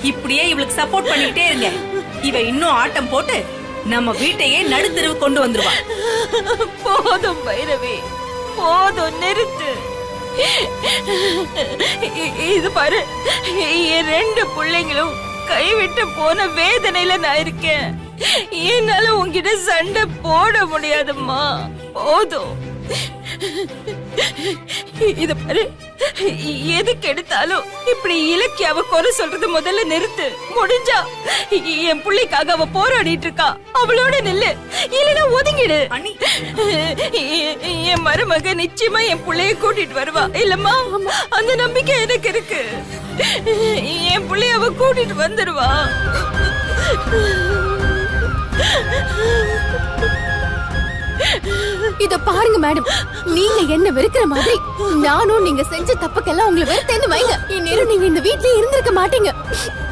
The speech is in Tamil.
இப்படியே இவளுக்கு சப்போர்ட் பண்ணிக்கிட்டே இருங்க. இவ இன்னும் ஆட்டம் போட்டு நம்ம வீட்டையே நடுத்தெருவு கொண்டு வந்துருவா. போதும் பைரவி, போதும், நிறுத்து. இது பாரு, என் 2 பிள்ளைங்களும் கைவிட்டு போன வேதனையில நான் இருக்கேன். என்னால உன்கிட்ட சண்டை போட முடியாதும்மா. போதும். இது பாரு, எதுக்கு எடுத்தாலும் இப்படி இலக்கியாவ குறை சொல்றது முதல்ல நிறுத்து. முடிஞ்சா என் பிள்ளைக்காக அவ போராடிட்டு இருக்கா, அவளோட நில்லு. இல்லைன்னா ஒதுங்கிடு. என் மருமக நிச்சயமா என் பிள்ளைய கூட்டிட்டு வருவா. இல்லம்மா, அந்த நம்பிக்கை எனக்கு இருக்கு. என் பிள்ளைய அவ கூட்டிட்டு வந்துடுவா. இத பாருங்க மேடம், நீங்க என்ன வெறுக்கிற மாதிரி நானும் நீங்க செஞ்ச தப்புக்கெல்லாம் உங்களை வெறுத்தேன்னு வைங்க. இந்நேரம் நீங்க இந்த வீட்லயே இருந்திருக்க மாட்டீங்க.